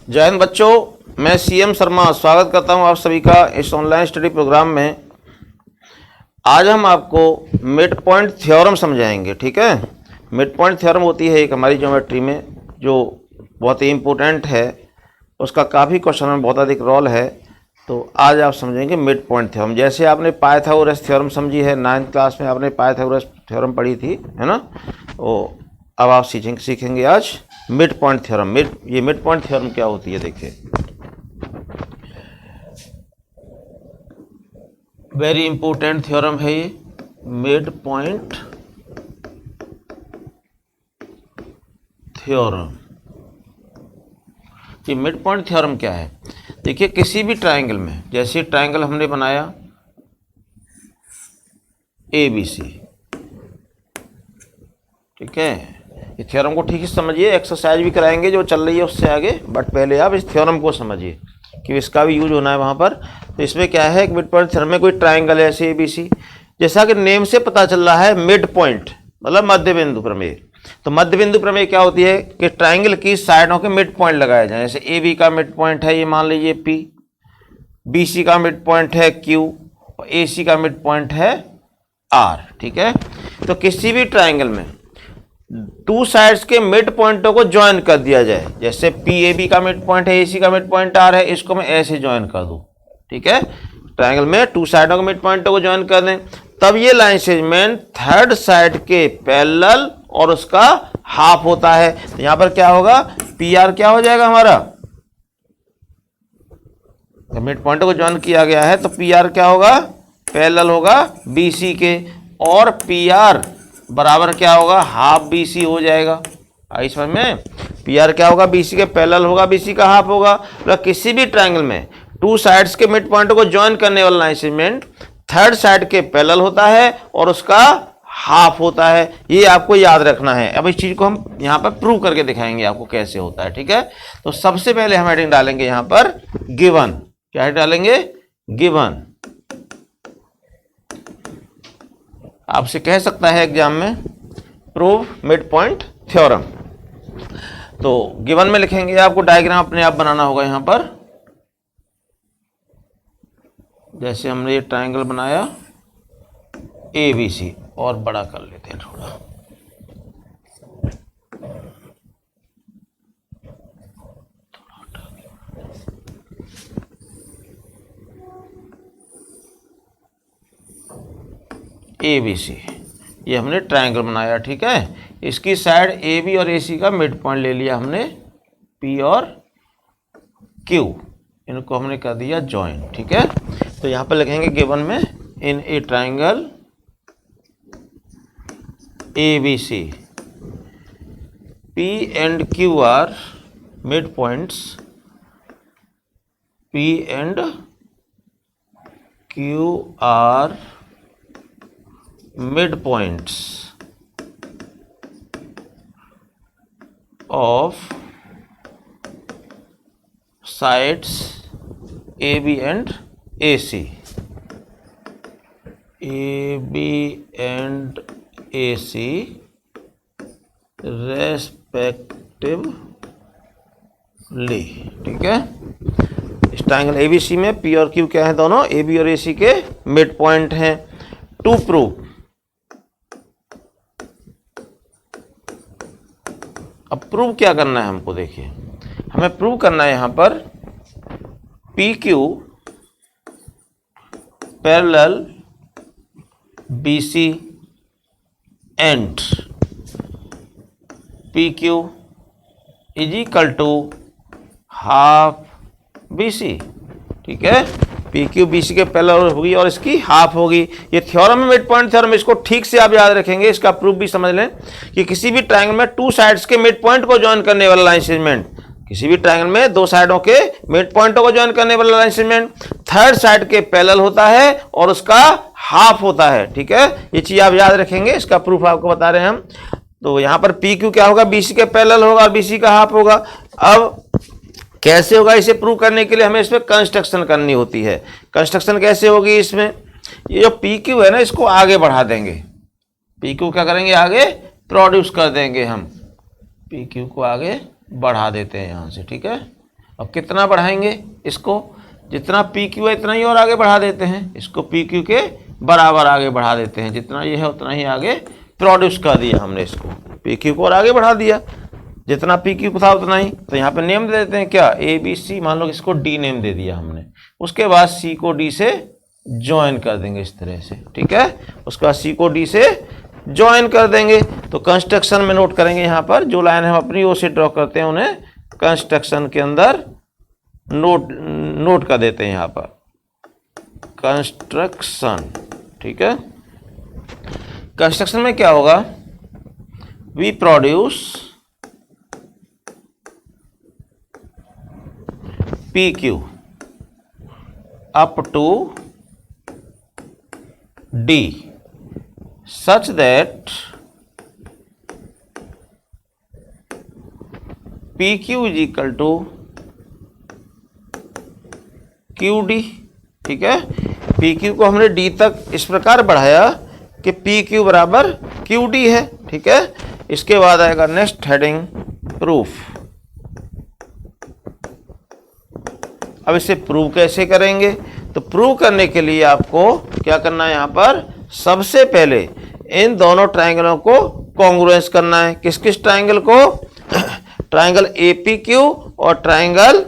जय हिंद बच्चों, मैं सीएम शर्मा स्वागत करता हूं आप सभी का इस ऑनलाइन स्टडी प्रोग्राम में। आज हम आपको मिड पॉइंट थ्योरम समझाएंगे। ठीक है, मिड पॉइंट थ्योरम होती है एक हमारी ज्योमेट्री में जो बहुत ही इम्पोर्टेंट है, उसका काफ़ी क्वेश्चन में बहुत अधिक रोल है। तो आज आप समझेंगे मिड पॉइंट थ्योरम। जैसे आपने पाइथागोरस थ्योरम समझी है, 9th क्लास में आपने पाइथागोरस थ्योरम पढ़ी थी, है ना। तो अब आप सीखेंगे आज मिड पॉइंट थ्योरम। ये मिड पॉइंट थ्योरम क्या होती है, देखिए। वेरी इंपॉर्टेंट थ्योरम है ये मिड पॉइंट थ्योरम। ये मिड पॉइंट थ्योरम क्या है? देखिए, किसी भी ट्रायंगल में, जैसे ट्रायंगल हमने बनाया ABC, ठीक है। ये थ्योरम को ठीक से समझिए, एक्सरसाइज भी कराएंगे जो चल रही है उससे आगे, बट पहले आप इस थ्योरम को समझिए कि इसका भी यूज होना है वहाँ पर। तो इसमें क्या है, एक मिड पॉइंट थ्योरम में कोई ट्रायंगल है ऐसे ABC, जैसा कि नेम से पता चल रहा है मिड पॉइंट मतलब मध्य बिंदु प्रमेय। तो मध्य बिंदु प्रमेय क्या होती है कि ट्रायंगल की साइडों के मिड पॉइंट लगाए जाए। जैसे AB का मिड पॉइंट है ये, मान लीजिए P, BC का मिड पॉइंट है Q और AC का मिड पॉइंट है R। ठीक है, तो किसी भी ट्रायंगल में टू साइड्स के मिड पॉइंटों को ज्वाइन कर दिया जाए। जैसे PAB का मिड पॉइंट है, AC का मिड पॉइंट R है, इसको मैं ऐसे ज्वाइन कर दूं। ठीक है, ट्रायंगल में टू साइडों के मिड पॉइंटों को ज्वाइन कर दें, तब ये लाइन सेगमेंट थर्ड साइड के पैरेलल और उसका हाफ होता है। तो यहां पर क्या होगा, PR क्या हो जाएगा हमारा, तो मिड पॉइंट को ज्वाइन किया गया है तो PR क्या होगा, पैरेलल होगा BC के, और PR बराबर क्या होगा, हाफ BC हो जाएगा। आई समझ में, PR क्या होगा, BC के पैरेलल होगा, BC का हाफ होगा। मतलब किसी भी ट्रायंगल में टू साइड्स के मिड पॉइंट को ज्वाइन करने वाला लाइन सेगमेंट थर्ड साइड के पैरेलल होता है और उसका हाफ होता है। ये आपको याद रखना है। अब इस चीज को हम यहाँ पर प्रूव करके दिखाएंगे आपको कैसे होता है। ठीक है, तो सबसे पहले हम हेडिंग डालेंगे यहाँ पर गिवन। क्या डालेंगे, गिवन। आपसे कह सकता है एग्जाम में प्रूव मिड पॉइंट थ्योरम, तो गिवन में लिखेंगे, आपको डायग्राम अपने आप बनाना होगा यहाँ पर। जैसे हमने ये ट्रायंगल बनाया ABC, और बड़ा कर लेते हैं थोड़ा। ABC ये हमने ट्रायंगल बनाया। ठीक है, इसकी साइड AB और AC का मिड पॉइंट ले लिया हमने, P और Q, इनको हमने कर दिया ज्वाइन। ठीक है, तो यहाँ पर लिखेंगे गिवन में, in a triangle ABC P and Q are mid points, P and Q are mid points of sides AB and AC. AB and AC respectively. ठीक है, इस ट्रायंगल ABC में P और Q क्या है, दोनों AB और AC के मिड पॉइंट हैं। टू प्रूव, अब प्रूव क्या करना है हमको, देखिए हमें प्रूव करना है यहाँ पर PQ parallel BC and PQ is equal to half BC। ठीक है, PQ BC के पैरेलल होगी और इसकी हाफ होगी। ये थ्योरम है मिड पॉइंट थ्योरम, इसको ठीक से आप याद रखेंगे। इसका प्रूफ भी समझ लें कि किसी भी ट्रायंगल में टू साइड्स के मिड पॉइंट को ज्वाइन करने वाला लाइन सेगमेंट, किसी भी ट्रायंगल में दो साइडों के मिड पॉइंटों को ज्वाइन करने वाला लाइन सेगमेंट थर्ड साइड के पैरेलल होता है और उसका हाफ होता है। ठीक है, ये चीज आप याद रखेंगे, इसका प्रूफ आपको बता रहे हैं हम। तो यहां पर PQ क्या होगा, BC के पैरेलल होगा और BC का हाफ होगा। अब कैसे होगा, इसे प्रूव करने के लिए हमें इसमें कंस्ट्रक्शन करनी होती है। कंस्ट्रक्शन कैसे होगी, इसमें ये जो PQ है ना, इसको आगे बढ़ा देंगे। PQ क्या करेंगे, आगे प्रोड्यूस कर देंगे हम, PQ को आगे बढ़ा देते हैं यहाँ से। ठीक है, और कितना बढ़ाएंगे इसको, जितना पी क्यू है इतना ही और आगे बढ़ा देते हैं, इसको पी क्यू के बराबर आगे बढ़ा देते हैं, जितना ये है उतना ही आगे प्रोड्यूस कर दिया हमने, इसको पी क्यू को और आगे बढ़ा दिया, जितना पी क्यू था उतना ही। तो यहाँ पे नेम दे देते हैं क्या, ए बी सी, मान लो इसको डी नेम दे दिया हमने। उसके बाद सी को डी से ज्वाइन कर देंगे इस तरह से, ठीक है। उसके बाद सी को डी से ज्वाइन कर देंगे। तो कंस्ट्रक्शन में नोट करेंगे, यहाँ पर जो लाइन हम अपनी ओर से ड्रॉ करते हैं उन्हें कंस्ट्रक्शन के अंदर नोट कर देते हैं यहाँ पर, कंस्ट्रक्शन, ठीक है। कंस्ट्रक्शन में क्या होगा, we produce P Q up to D such that PQ is equal to QD, ठीक है। PQ को हमने D तक इस प्रकार बढ़ाया कि PQ बराबर QD है, ठीक है। इसके बाद आएगा नेक्स्ट हेडिंग प्रूफ। अब इसे प्रूव कैसे करेंगे, तो प्रूव करने के लिए आपको क्या करना है, यहाँ पर सबसे पहले इन दोनों ट्राइंगलों को कॉन्ग्रुएंस करना है। किस किस ट्राइंगल को, ट्राइंगल APQ और ट्राइंगल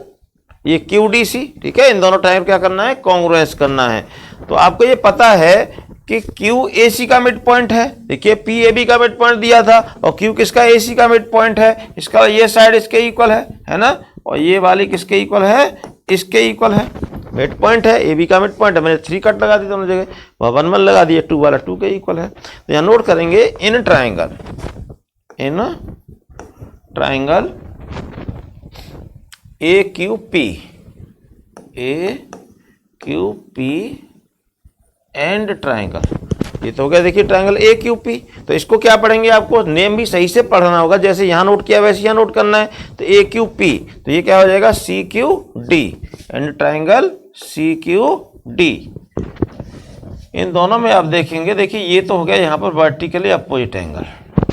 ये QDC, ठीक है। इन दोनों ट्राइंगल क्या करना है, कॉन्ग्रुएंस करना है। तो आपको ये पता है कि QAC का मिड पॉइंट है, देखिए PAB का मिड पॉइंट दिया था और Q किसका, AC का मिड पॉइंट है, इसका ये साइड इसके इक्वल है ना, और ये वाली किसके इक्वल है, इसके इक्वल है, मिड पॉइंट है, AB का मिड पॉइंट है। मैंने 3 कट लगा दी दोनों जगह, वह 1 1 लगा दिया, 2 वाला 2 के इक्वल है। तो यहाँ नोट करेंगे in triangle AQP and triangle, ये तो हो गया देखिए ट्राइंगल AQP। तो इसको क्या पढ़ेंगे, आपको नेम भी सही से पढ़ना होगा, जैसे यहाँ नोट किया वैसे यहाँ नोट करना है। तो AQP, तो ये क्या हो जाएगा, CQD एंड ट्राइंगल CQD। इन दोनों में आप देखेंगे, देखिए ये तो हो गया यहाँ पर vertically opposite angle,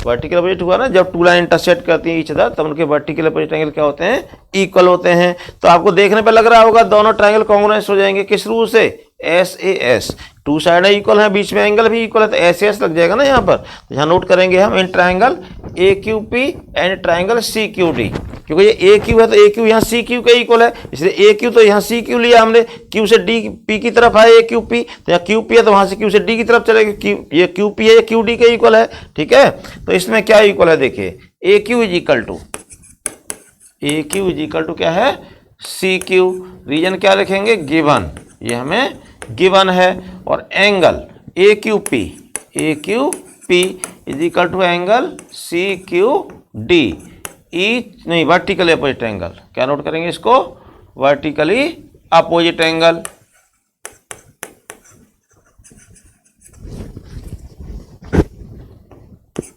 vertical opposite हुआ ना, जब टू लाइन इंटरसेक्ट करती है ईच अदर तब उनके वर्टिकल अपोजिट एंगल क्या होते हैं, इक्वल होते हैं। तो आपको देखने पे लग रहा होगा दोनों ट्राइंगल कॉन्ग्रुएंस हो जाएंगे, किस रूल से, SAS, टू साइड इक्वल है, बीच में एंगल भी इक्वल है, तो SAS लग जाएगा ना यहाँ पर। तो यहाँ नोट करेंगे हम in triangle AQP and triangle CQD, क्योंकि ये AQ है तो AQ यहाँ CQ के इक्वल है, इसलिए AQ तो यहाँ CQ लिया हमने, Q से D P की तरफ आए AQP, तो यहाँ QP है तो वहाँ से Q से D की तरफ चलेगा, ये QP है ये QD के इक्वल है, ठीक है। तो इसमें क्या इक्वल है, देखिए AQ इज इक्वल टू क्या है, CQ। रीजन क्या लिखेंगे, गिवन, ये हमें गिवन है, और angle AQP is equal to angle CQD, each नहीं वर्टिकली अपोजिट एंगल, क्या नोट करेंगे इसको, vertically opposite angle.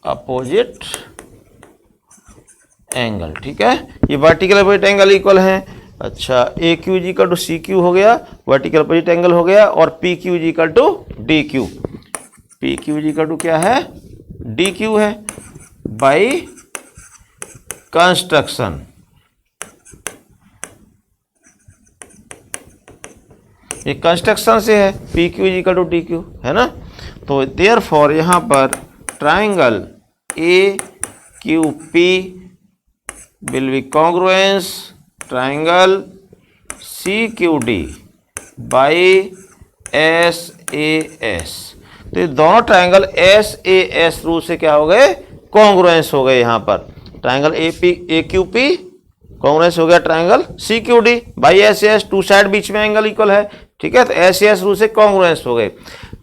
Opposite angle, ठीक है, ये वर्टिकल अपोजिट एंगल इक्वल है। अच्छा, AQ is equal to CQ हो गया, वर्टिकल अपोजिट एंगल हो गया, और PQ is equal to DQ, PQ is equal to क्या है, DQ है, बाई कंस्ट्रक्शन। ये कंस्ट्रक्शन से है, PQ is equal to DQ है ना। तो देयरफॉर यहाँ पर triangle AQP will be congruence triangle CQD by SAS। तो ये दोनों ट्राइंगल SAS रूल से क्या हो गए, कॉन्ग्रुएंस हो गए। यहाँ पर ट्राइंगल AQP कॉन्ग्रुएंस हो गया triangle CQD by SAS, two side बीच में एंगल इक्वल है, ठीक है। तो SAS रूल से कॉन्ग्रुएंस हो गए।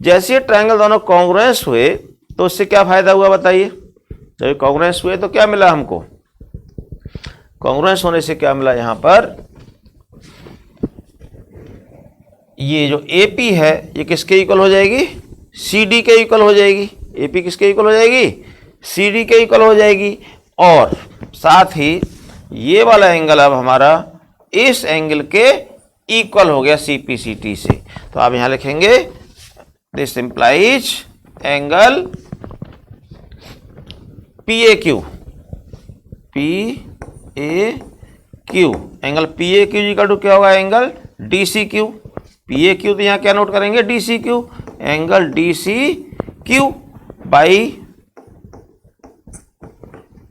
जैसे ये ट्राइंगल दोनों कॉन्ग्रुएंस हुए तो उससे क्या फायदा हुआ बताइए, जब कॉन्ग्रुएंस हुए तो क्या मिला हमको, कॉन्ग्रुएंस होने से क्या मिला, यहाँ पर ये जो AP है ये किसके इक्वल हो जाएगी, CD के इक्वल हो जाएगी। AP किसके इक्वल हो जाएगी, CD के इक्वल हो जाएगी। और साथ ही ये वाला एंगल अब हमारा इस एंगल के इक्वल हो गया CPCT से। तो आप यहाँ लिखेंगे this implies angle PAQ Q, angle P A Q equal to क्या होगा, angle D C Q. P A Q तो यहाँ क्या नोट करेंगे, D C Q, angle D C Q by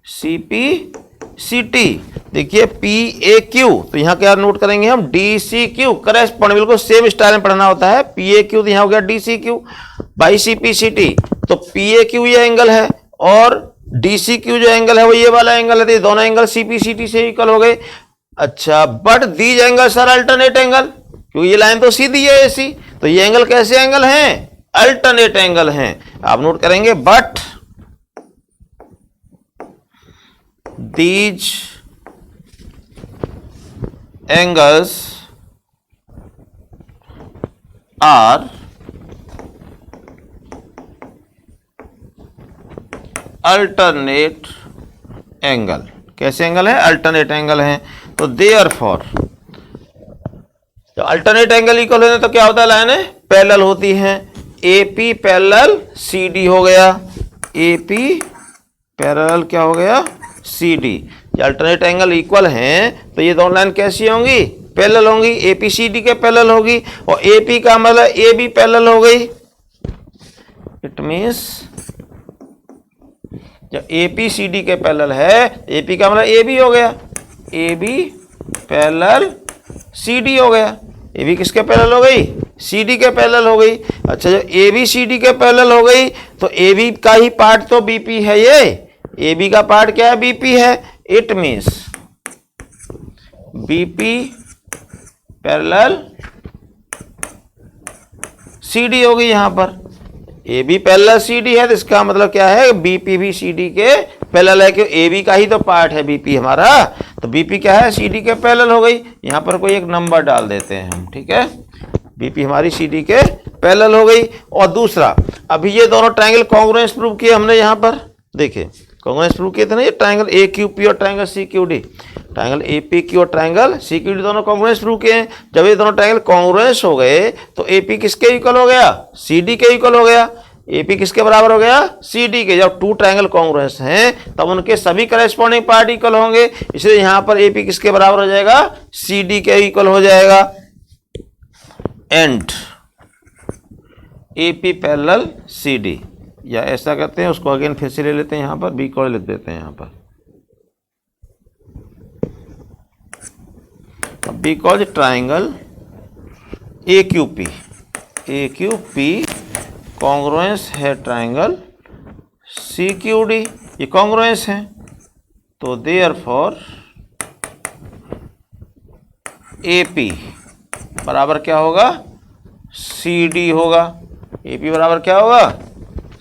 C P C T. देखिए P A Q तो यहाँ क्या नोट करेंगे हम, डी सी क्यू, करेस्पॉन्ड, बिल्कुल सेम स्टाइल में पढ़ना होता है। पी ए क्यू तो यहाँ हो गया D C Q by C P C T. तो पी ए क्यू ये एंगल है और डी सी क्यू जो एंगल है वो ये वाला एंगल है, तो ये दोनों angle C P C T से इक्वल हो गए। अच्छा, but these angles are alternate angle, क्योंकि ये लाइन तो सीधी है ऐसी, तो ये एंगल कैसे एंगल हैं, अल्टरनेट एंगल हैं। आप नोट करेंगे but these angles are alternate angle. कैसे एंगल है, अल्टरनेट एंगल है। तो देयरफॉर तो अल्टरनेट एंगल इक्वल होने तो क्या होता है, लाइनें पैरेलल होती हैं। एपी पैरेलल सीडी हो गया, एपी पैरेलल क्या हो गया, सीडी। अल्टरनेट एंगल इक्वल हैं तो ये दोनों लाइन कैसी होंगी, पैरेलल होंगी, एपी सीडी के पैरेलल होगी। और एपी का मतलब ए बी पैरेलल हो गई। इट मीन्स जब एपी सीडी के पैरेलल है, एपी का मतलब ए बी हो गया, ए बी पैरेलल सीडी हो गया। ए बी किसके पैरेलल हो गई, सीडी के पैरेलल हो गई। अच्छा, जब ए बी सीडी के पैरेलल हो गई तो ए बी का ही पार्ट तो बीपी है, ये ए बी का पार्ट क्या है, बीपी है। It means BP parallel CD हो गई। यहां पर ए बी पैरेलल सीडी है तो इसका मतलब क्या है, बीपी भी सीडी के पैरेलल है, क्योंकि ए बी का ही तो पार्ट है बीपी हमारा, तो बीपी क्या है, सीडी के पैरेलल हो गई। यहां पर कोई एक नंबर डाल देते हैं हम, ठीक है, बीपी हमारी सीडी के पैरेलल हो गई। और दूसरा, अभी ये दोनों ट्रायंगल कॉन्ग्रुएंस प्रूव किए हमने। यहां पर देखिए कॉन्ग्रुएंस प्रूव किए थे ना, ये ट्रायंगल ए क्यू पी और triangle C Q D, triangle A P Q और ट्रायंगल सी क्यू डी दोनों कॉन्ग्रुएंस प्रूव किए हैं। जब ये दोनों ट्रायंगल कॉन्ग्रुएंस हो गए तो ए पी किसके इक्वल हो गया, सी डी के इक्वल हो गया। ए पी किसके बराबर हो गया, सी डी के। जब टू ट्रायंगल कॉन्ग्रुएंस हैं तब उनके सभी करेस्पॉन्डिंग पार्ट इक्वल होंगे, इसलिए यहां पर ए पी किसके बराबर हो जाएगा, सी डी के इक्वल हो जाएगा। And A P parallel C D, या ऐसा करते हैं उसको अगेन फिर से ले लेते हैं, यहां पर बी को लिख देते हैं यहां पर, because triangle A Q P congruence है ट्राइंगल सी क्यू डी, ये कॉन्ग्रुएंस है, तो देयरफॉर ए पी बराबर क्या होगा, सी डी होगा। ए पी बराबर क्या होगा,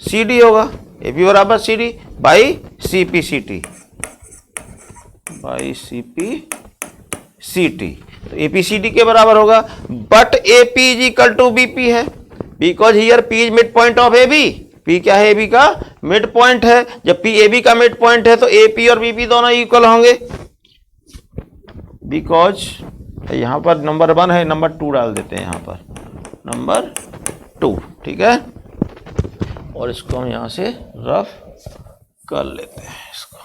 सी डी होगा। ए पी बराबर C D by C P C T, by C P C T, तो ए पी सी डी के बराबर होगा। But A P is equal to B P है, because here P is mid point of A B. P क्या है, A B का mid point है। जब पी ए बी का मिड पॉइंट है तो ए पी और बी पी दोनों इक्वल होंगे, बिकॉज यहां पर नंबर 1 है, नंबर 2 डाल देते हैं यहां पर, नंबर 2, ठीक है। और इसको हम यहां से रफ कर लेते हैं इसको।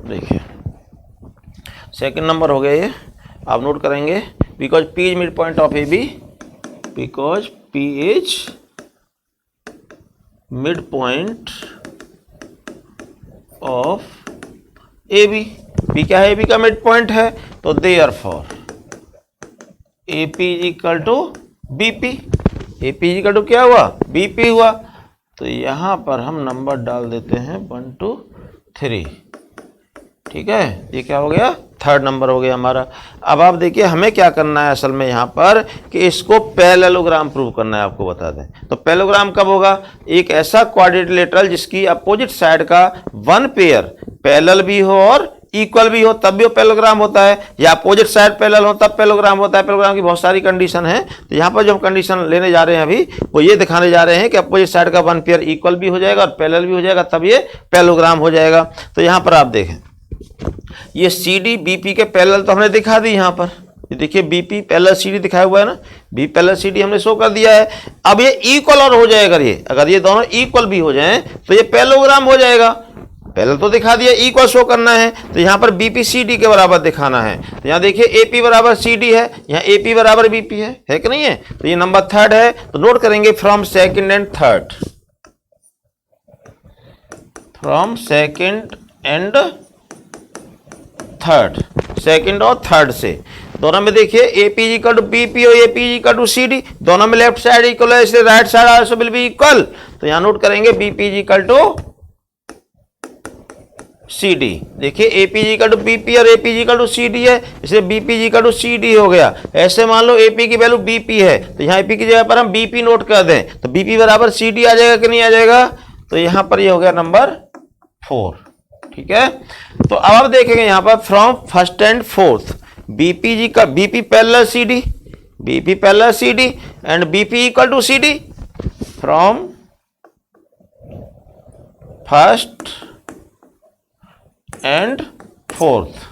देखिए सेकंड नंबर हो गया ये, आप नोट करेंगे, because P is mid point of A B, because P is mid point of A B. P क्या है, ए बी का मिड पॉइंट है, तो therefore A P is equal to B P. A P is equal to क्या हुआ, B P हुआ। तो यहां पर हम नंबर डाल देते हैं 1 2 3, ठीक है। ये क्या हो गया, थर्ड नंबर हो गया हमारा। अब आप देखिए हमें क्या करना है असल में यहाँ पर, कि इसको पैरेललोग्राम प्रूव करना है, आपको बता दें। तो पैरेललोग्राम कब होगा, एक ऐसा क्वाड्रिलेटरल जिसकी अपोजिट साइड का वन पेयर पैरेलल भी हो और इक्वल भी हो, तब भी वो पैरेललोग्राम होता है, या अपोजिट साइड पैरेलल हो तब पैरेललोग्राम होता है। पैरेललोग्राम की बहुत सारी कंडीशन है, तो यहाँ पर जो हम कंडीशन लेने जा रहे हैं अभी, वो ये दिखाने जा रहे हैं कि अपोजिट साइड का वन पेयर इक्वल भी हो जाएगा और पैरेलल भी हो जाएगा, तब ये पैरेललोग्राम हो जाएगा। तो यहाँ पर आप देखें, ये सी डी बी पी के पैरेलल तो हमने दिखा दी यहाँ पर, ये देखिए बीपी पैरेलल सीडी दिखाया हुआ है ना, बी पैरेलल सीडी हमने शो कर दिया है। अब ये इक्वल और हो जाएगा, ये अगर ये दोनों इक्वल भी हो जाएं तो ये पैरेललोग्राम हो जाएगा। पहले तो दिखा दिया इक्वल शो करना है, तो यहाँ पर बीपी सीडी के बराबर दिखाना है। तो यहाँ देखिए एपी बराबर सीडी है, यहाँ एपी बराबर बीपी है कि नहीं है। तो ये नंबर थर्ड है, तो नोट करेंगे from second and third, from second and third, second और थर्ड से दोनों में देखिए एपी इक्वल टू बीपी और एपी इक्वल टू सीडी, दोनों में लेफ्ट साइड इक्वल है, इसलिए right side also will be equal. तो यहाँ नोट करेंगे बीपी इक्वल टू सीडी। देखिए एपी इक्वल टू बीपी और एपी इक्वल टू सीडी है, इसलिए बीपी इक्वल टू सीडी हो गया। ऐसे मान लो एपी की वैल्यू बीपी है, तो यहाँ एपी की जगह पर हम बीपी नोट कर दें, तो बीपी बराबर सीडी आ जाएगा कि नहीं आ जाएगा। तो यहाँ पर ये हो गया नंबर 4, ठीक है। तो अब आप देखेंगे यहाँ पर from first and fourth, BP G का BP parallel CD, BP parallel CD and BP equal to CD from first and fourth.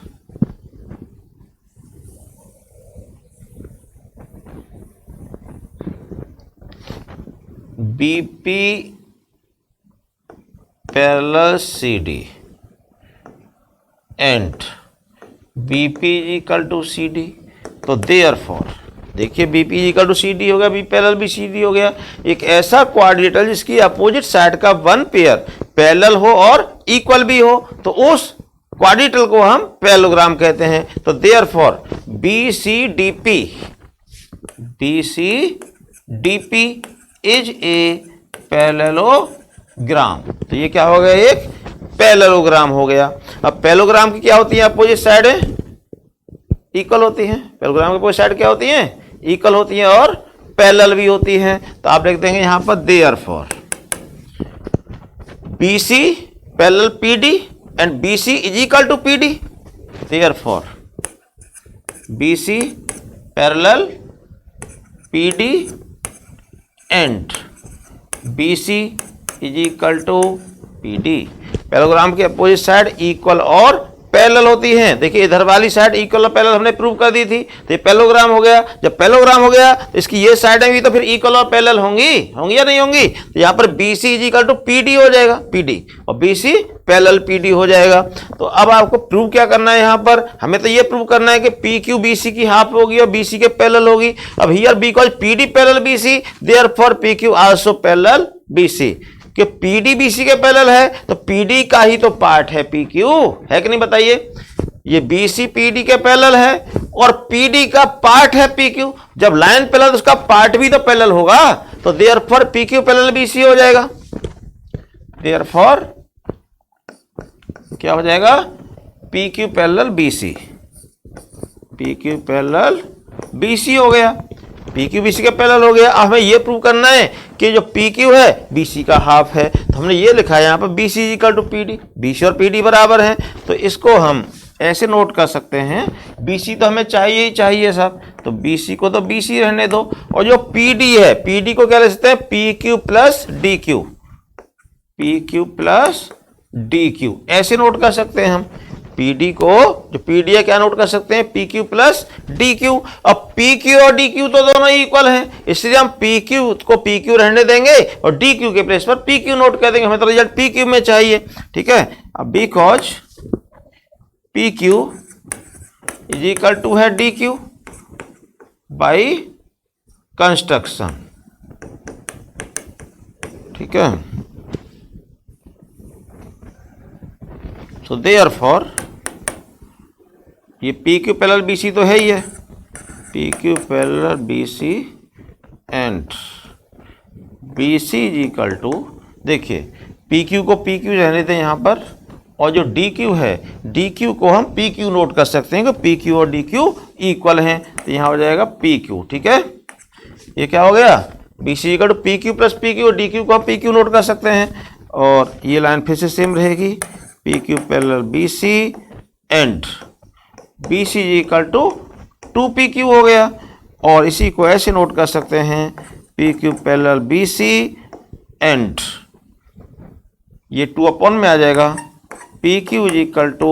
BP parallel CD and BP equal to CD. तो देयरफॉर देखिए बीपी इक्वल टू सीडी हो गया, B parallel B CD हो गया। एक ऐसा quadrilateral जिसकी opposite side का वन पेयर पैरेलल हो और इक्वल भी हो, तो उस क्वाड्रिलेटरल को हम पैरेललोग्राम कहते हैं। तो therefore BCDP is a parallelogram. तो ये क्या हो गया, एक पैरेललोग्राम हो गया। अब पैरेललोग्राम की क्या होती है, अपोजिट साइड इक्वल होती है। पैरेललोग्राम की अपोजिट साइड क्या होती है, इक्वल होती है और पैरेलल भी होती है। तो आप लिख देंगे यहां पर therefore BC parallel PD and BC is equal to PD। Therefore BC parallel PD and BC is equal to PD। Parallelogram के अपोजिट साइड इक्वल और पैरेलल होती हैं। देखिए इधर वाली साइड इक्वल और पैरेलल हमने प्रूव कर दी थी, तो ये पैरेललोग्राम हो गया। जब पैरेललोग्राम हो गया तो इसकी ये साइडें भी तो फिर इक्वल और पैरेलल होंगी या नहीं होंगी। तो यहाँ पर BC is equal to PD हो जाएगा, PD और BC पैरेलल PD हो जाएगा। तो अब आपको प्रूव क्या करना है, यहाँ पर हमें तो ये प्रूव करना है कि PQ BC की हाफ होगी और BC के पैरेलल होगी। अब here because PD parallel BC therefore PQ also parallel BC, कि PD BC के पैरेलल है तो PD का ही तो पार्ट है PQ, है कि नहीं बताइए। ये BC PD के पैरेलल है और PD का पार्ट है PQ। जब लाइन पैरेलल तो उसका पार्ट भी तो पैरेलल होगा, तो देयरफॉर PQ पैरेलल BC हो जाएगा। देयरफॉर क्या हो जाएगा, PQ parallel BC, PQ parallel BC हो गया, PQ BC के पैरेलल हो गया। अब हमें ये प्रूव करना है कि जो PQ है BC का हाफ है, तो हमने ये लिखा है यहाँ पर BC equal to PD, BC और PD बराबर हैं। तो इसको हम ऐसे नोट कर सकते हैं, BC तो हमें चाहिए ही चाहिए साहब, तो BC को तो BC रहने दो, और जो PD है PD को क्या लिख सकते हैं, PQ plus DQ, PQ plus DQ ऐसे नोट कर सकते हैं हम। PD को जो PD है क्या नोट कर सकते हैं, PQ प्लस DQ। अब PQ और DQ तो दोनों इक्वल हैं, इसलिए हम PQ को PQ रहने देंगे और DQ के प्लेस पर PQ नोट कर देंगे। हमें तो रिजल्ट PQ में चाहिए, ठीक है। अब because PQ is equal to है DQ बाई कंस्ट्रक्शन, ठीक है। सो देयरफॉर ये PQ पैरेलल BC तो है ही है, PQ parallel BC and BC is equal to, देखिए PQ को PQ रहने दें यहाँ पर, और जो DQ है DQ को हम PQ नोट कर सकते हैं कि PQ और DQ इक्वल हैं, तो यहाँ हो जाएगा PQ, ठीक है। ये क्या हो गया, BC equal to PQ plus PQ और DQ को हम PQ नोट कर सकते हैं। और ये लाइन फिर से सेम रहेगी, PQ parallel BC and BC equal to 2PQ हो गया। और इसी को ऐसे नोट कर सकते हैं, PQ पैरेलल BC एंड ये 2 अपॉन में आ जाएगा, PQ equal to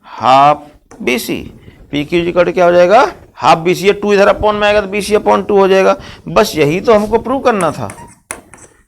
half BC, PQ equal to क्या हो जाएगा, हाफ बी सी है, 2 इधर अपॉन में आएगा तो बी सी अपॉन 2 हो जाएगा। बस यही तो हमको प्रूव करना था,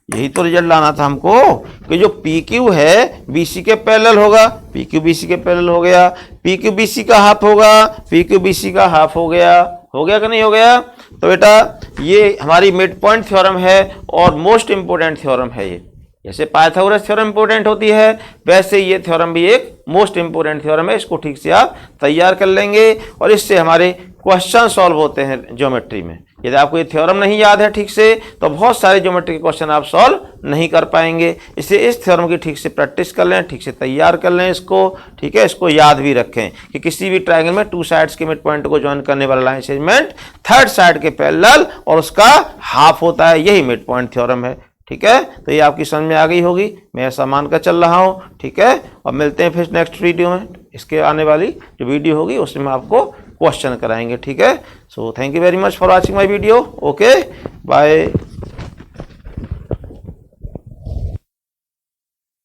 यही तो रिजल्ट लाना था हमको कि जो पी क्यू है बी सी के पैरेलल होगा, पी क्यू बी सी के पैरेलल हो गया, पी क्यू बी सी का हाफ होगा, पी क्यू बी सी का हाफ हो गया कि नहीं हो गया। तो बेटा ये हमारी मिड पॉइंट थ्योरम है और मोस्ट इंपोर्टेंट थ्योरम है ये। जैसे पाइथागोरस थ्योरम इंपोर्टेंट होती है वैसे ये थ्योरम भी एक मोस्ट इंपोर्टेंट थ्योरम है। इसको ठीक से आप तैयार कर लेंगे और इससे हमारे क्वेश्चन सॉल्व होते हैं ज्योमेट्री में। यदि आपको ये थ्योरम नहीं याद है ठीक से तो बहुत सारे ज्योमेट्री के क्वेश्चन आप सॉल्व नहीं कर पाएंगे। इसलिए इस थ्योरम की ठीक से प्रैक्टिस कर लें, ठीक से तैयार कर लें इसको, ठीक है। इसको याद भी रखें कि किसी भी ट्रायंगल में 2 साइड्स के मिड पॉइंट को ज्वाइन करने वाला लाइन सेगमेंट 3rd साइड के पैरेलल और उसका हाफ होता है, यही मिड पॉइंट थ्योरम है, ठीक है। तो ये आपकी समझ में आ गई होगी, मैं ऐसा मान कर चल रहा हूँ, ठीक है। और मिलते हैं फिर नेक्स्ट वीडियो में। इसके आने वाली जो वीडियो होगी उसमें आपको क्वेश्चन कराएंगे, ठीक है। So thank you very much for watching my video. Okay, bye.